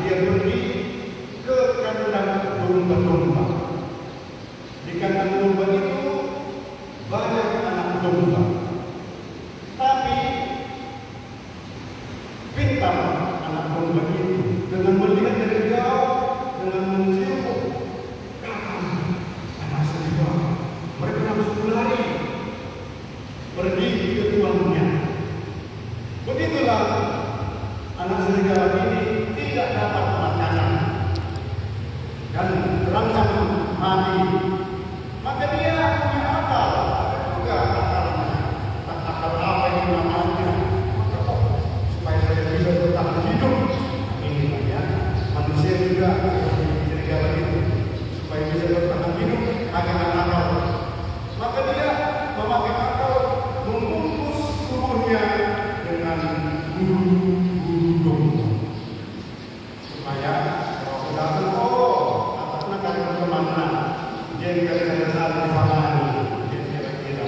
dia pergi ke kandang domba-domba. Di kandang domba itu banyak anak domba. Tapi pintar anak domba itu dengan melihat dari jauh, dengan mencium anak serigala. Mereka langsung lari pergi ke tuannya. Begitulah anak serigala ini tidak dapat makanan dan terancam mati. Maka dia punya akal, ada juga akalnya. Akal apa yang namanya? Supaya saya bisa bertahan hidup. Ini ya, manusia juga seperti serigala itu. Supaya bisa bertahan hidup, akan akal. Maka dia memakai akal membungkus tubuhnya dengan bulu domba. Supaya kalau datang, atasnya kalian kemana? Jadi kalian saat dipahami, kira-kira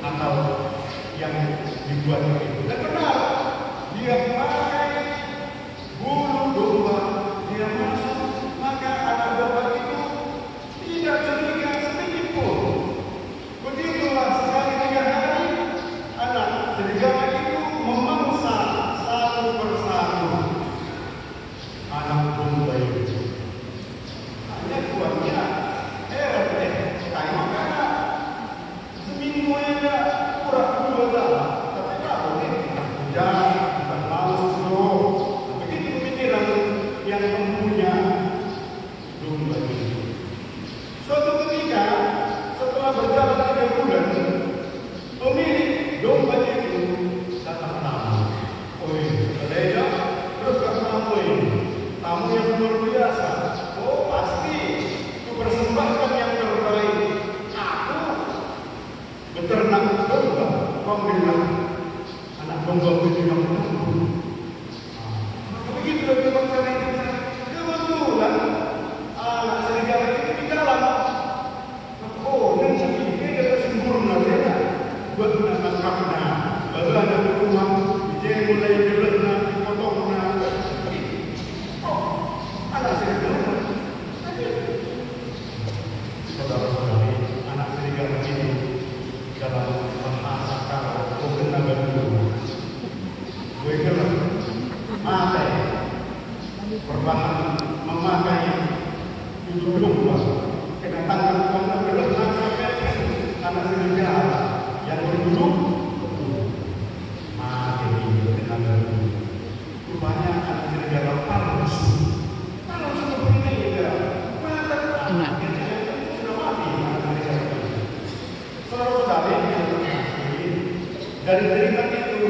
atau yang dibuat itu. Dan benar, dia pakai bulu domba, dia masuk, maka anak domba itu tidak curiga sedikit pun. Begitulah sekali 3 hari, anak serigala itu memangsa satu persatu anak domba itu. Hanya tuannya kayak makanya seminggu aja kurang lah. Tapi kalau ini jangan bukan malas loh. Begitu pikiran yang mempunya domba itu. Suatu ketika setelah berjalan 3 bulan, pemilik domba itu datang tamu. Saudara, terus tamu ini, tamu yang luar biasa. Oh pasti persembahkan yang terbaik. Aku beternak domba, pemilik anak domba itu yang menanggung. Begitu dia berkata itu, kebetulan anak serigala itu di dalam. Ini dia sempurna dia. Buat menangkapnya, lalu ada rumah, dia mulai dibelah, dipotongnya. Anak serigala. Saudara-saudari, anak serigala ini dalam bahasa kalau bukan naga dulu, gue kira mati perbankan memakai itu domba kena tangan karena berlebihan sampai anak serigala yang berduduk mati dengan naga dulu. Rupanya anak serigala palsu seperti ini ya. Saudara-saudari yang terkasih, dari cerita itu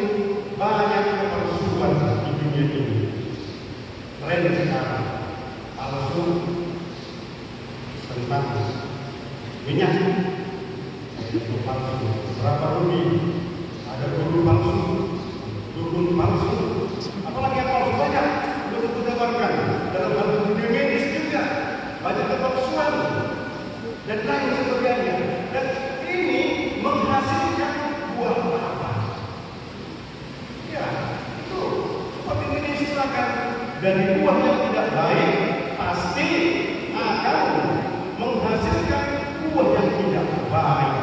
banyak kepalsuan di dunia ini. Tren sekarang palsu tentang minyak, itu palsu. Berapa rugi? Ada guru palsu, dukun palsu, apalagi yang palsu banyak. Untuk ditawarkan dalam hal dunia medis juga banyak kepalsuan dan lain sebagainya. Dan ini menghasilkan buah apa? Ya, itu seperti ini silakan. Dari buah yang tidak baik pasti akan menghasilkan buah yang tidak baik.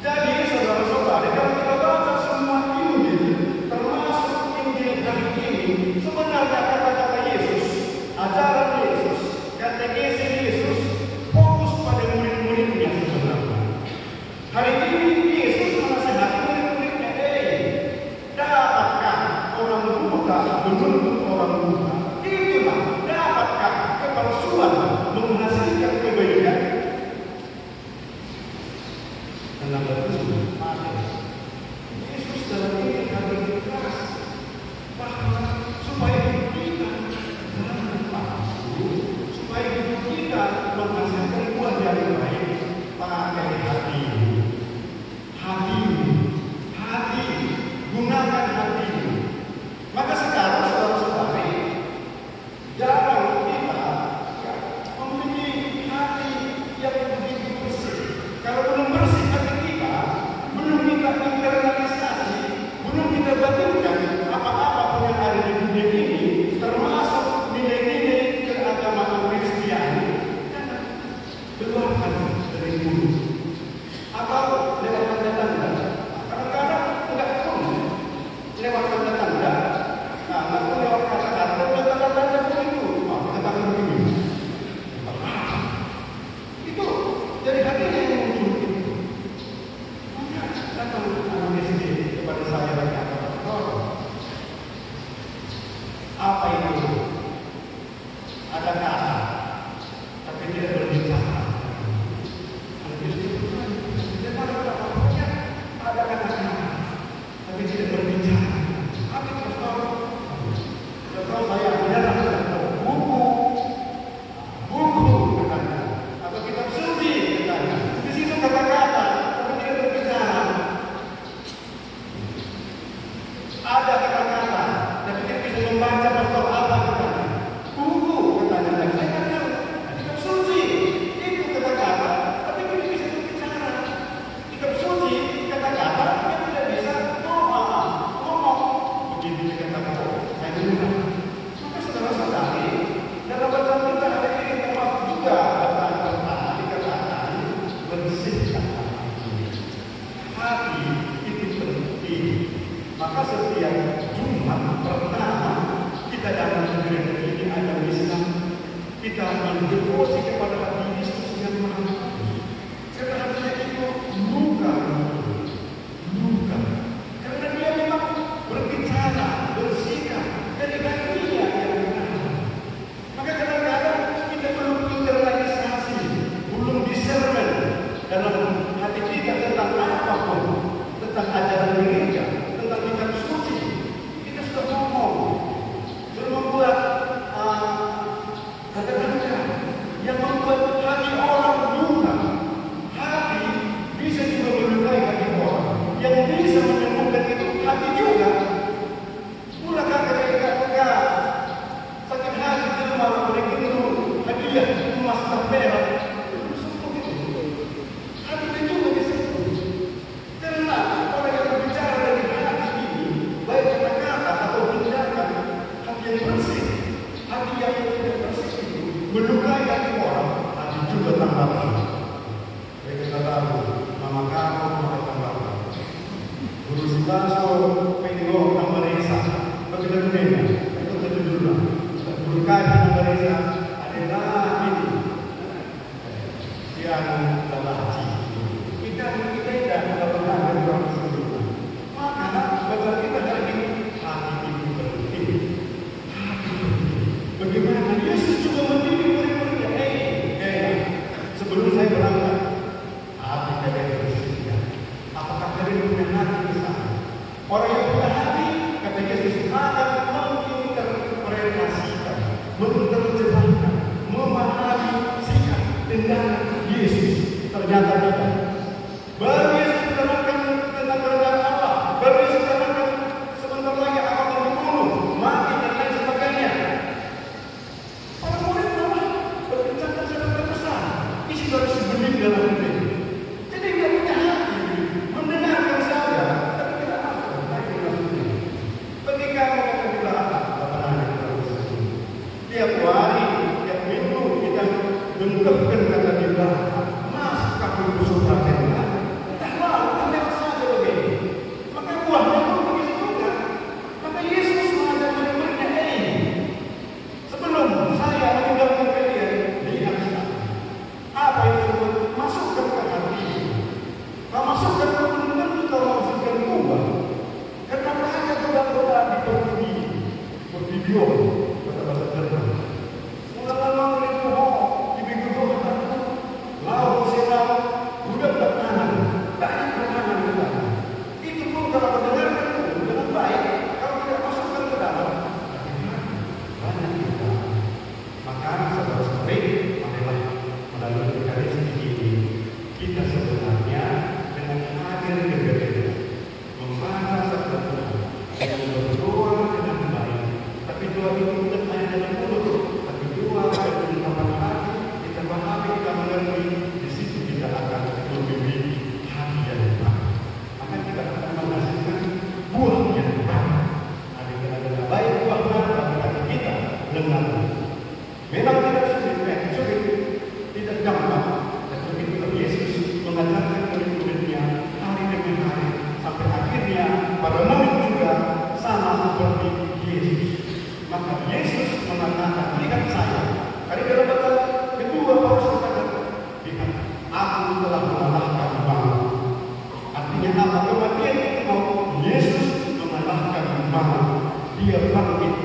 Jadi saudara-saudari, kalau kita baca semua Injil, termasuk Injil hari ini, sebenarnya kata-kata Yesus, ajaran Yesus, katekesi Yesus, fokus pada murid-muridnya sebenarnya. Hari ini Yesus menasihati murid-muridnya, dapatkah orang buta menuntut orang buta? Itulah, dapatkah kepalsuan menghasilkan kebaikan? Kenapa itu? Yesus dalam ini kami keras bahwa supaya kita jangan palsu, supaya kita menghasilkan buah yang baik, pakai hati, gunakan hati. Maka sekarang saudara-saudari, kita datang ke gereja ini ada misa, kita berdevosi kepada hati Yesus yang Maha Kudus. Karena hatinya itu luka. Karena dia memang berbicara, bersikap dari hatinya yang benar. Maka kadang-kadang kita belum internalisasi, belum discernment dalam hati kita tentang apapun, tentang ajaran gereja, tentang kitab suci. Kita sudah ngomong, sudah membuat kata-kata yang membuat hati orang luka. Hati bisa juga melukai hati orang. Yang bisa menyembuhkan itu hati juga. Mula kakak-kakak sakit hati di rumah mereka itu hadiah emas dan perak. Hati itu juga bisa. Karena orang yang berbicara dari hati ini, baik kata-kata atau tindakan, hati yang bersih, hati yang tidak bersih itu melukai hati orang, hati juga tambah. Mereka tahu, mama kamu maka tambah. Guru Sibaso, Penggo, nama Reza, begitu beda. Itu satu dulu. Guru Kaji nama Reza adalah ini yang lelaci. Kita tidak pernah berjuang sebelumnya. Maka bagi kita hari ini hati itu penting. Hati penting. Bagaimana Yesus juga mendidik murid-muridnya? Sebelum saya berangkat, hati kalian bersih. Apakah kalian punya hati besar? Orang yang punya hati, kata Yesus, akan menginterpretasikan, menerjemahkan, memahami sikap tindakan Yesus. Ternyata tidak. Baru Yesus menerangkan tentang kerajaan Allah. Baru Yesus menerangkan sebentar lagi akan dibunuh, mati dan lain sebagainya. Para murid malah berbicara sangat besar. Isi dari sebening dalam hati. Jadi dia punya hati, mendengarkan saja, tapi tidak masuk. Bagi kami kata kita tiap hari, tiap minggu kita dengarkan kata kita. Mas, kami bersuka tenda. Tak lalu kita saja begini. Maka buahnya pun begitu juga. Maka Yesus mengajar murid-muridnya ini. Sebelum saya meninggalkan kalian, lihat apa yang disebut masukkan ke hati. Kalau masukkan ke benar kita masukkan ubah. Karena mereka sudah di video, bahasa Jerman. Mulai-mulai itu di video lalu saya udah bertahan, banyak bertahan di dalam. Itu pun kalau mendengarkan itu dengan baik, kalau tidak masukkan ke dalam, banyak di dalam. Maka saudara-saudari, marilah melalui Ekaristi ini kita sebenarnya dengan hadir ke gereja, membaca sabda Tuhan, dan berdoa dengan baik. Tapi doa itu bukan hanya dalam mulut, tapi doa dan ungkapan hati kita pahami, kita mengerti. Di situ kita akan memiliki hati yang baik. Maka kita akan menghasilkan buah yang baik. Ada yang baik buah bagi hati kita dengan memang tidak sulit, tidak gampang. Tetapi itu Yesus mengajarkan murid-muridnya hari demi hari sampai akhirnya para murid juga sama seperti Yesus. Maka Yesus mengatakan, lihat saya. Hari dalam baca kedua Paulus katakan, lihat, aku telah mengalahkan maut. Artinya apa? Kematian itu Yesus mengalahkan maut. Dia bangkit